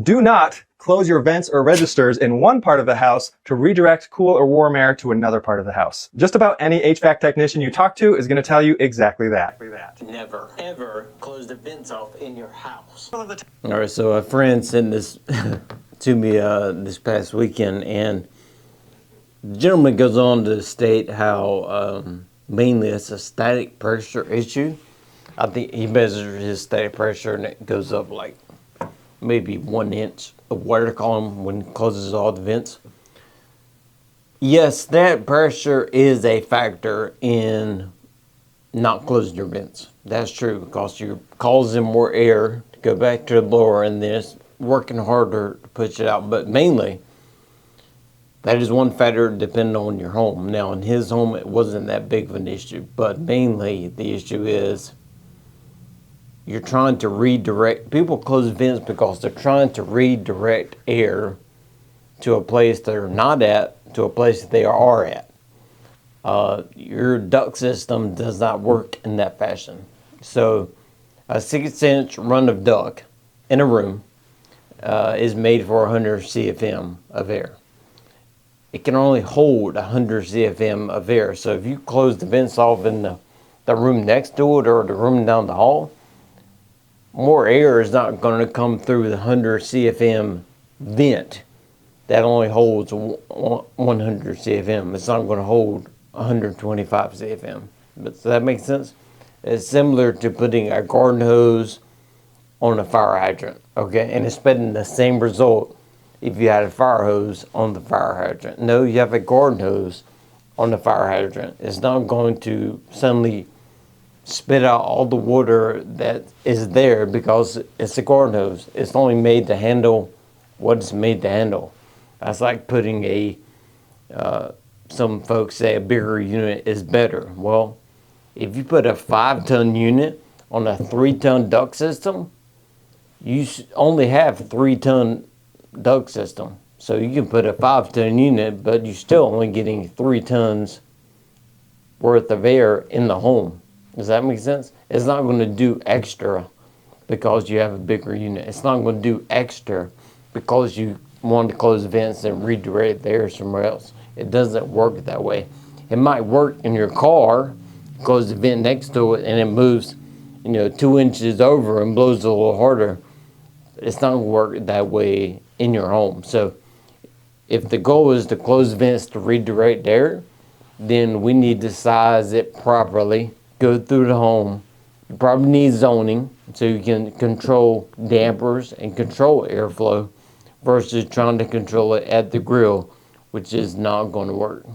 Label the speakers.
Speaker 1: Do not close your vents or registers in one part of the house to redirect cool or warm air to another part of the house. Just about any HVAC technician you talk to is going to tell you exactly that.
Speaker 2: Never, ever close the vents off in your house.
Speaker 3: All right, so a friend sent this to me this past weekend, and the gentleman goes on to state how mainly it's a static pressure issue. I think he measures his static pressure and it goes up like maybe 1 inch of water column when he closes all the vents. Yes, that pressure is a factor in not closing your vents. That's true, because you're causing more air to go back to the blower and then it's working harder to push it out. But mainly, that is one factor depending on your home. Now, in his home, it wasn't that big of an issue, but mainly the issue is you're trying to redirect. People close vents because they're trying to redirect air to a place they're not at, to a place that they are at. Your duct system does not work in that fashion. So a 6-inch run of duct in a room is made for 100 CFM of air. It can only hold 100 CFM of air. So if you close the vents off in the room next to it or the room down the hall, more air is not going to come through the 100 CFM vent that only holds 100 CFM. It's not going to hold 125 CFM. But does that make sense? It's similar to putting a garden hose on a fire hydrant, okay? And expecting the same result if you had a fire hose on the fire hydrant. No, you have a garden hose on the fire hydrant. It's not going to suddenly spit out all the water that is there because it's a garden hose. It's only made to handle what it's made to handle. That's like putting some folks say a bigger unit is better. Well, if you put a 5-ton unit on a 3-ton duct system, you only have 3-ton duct system. So you can put a 5-ton unit, but you're still only getting 3 tons worth of air in the home. Does that make sense? It's not going to do extra because you have a bigger unit. It's not going to do extra because you want to close vents and redirect the air somewhere else. It doesn't work that way. It might work in your car, close the vent next to it, and it moves, 2 inches over and blows a little harder. It's not going to work that way in your home. So if the goal is to close vents to redirect air, then we need to size it properly. Go through the home. You probably need zoning so you can control dampers and control airflow versus trying to control it at the grill, which is not going to work.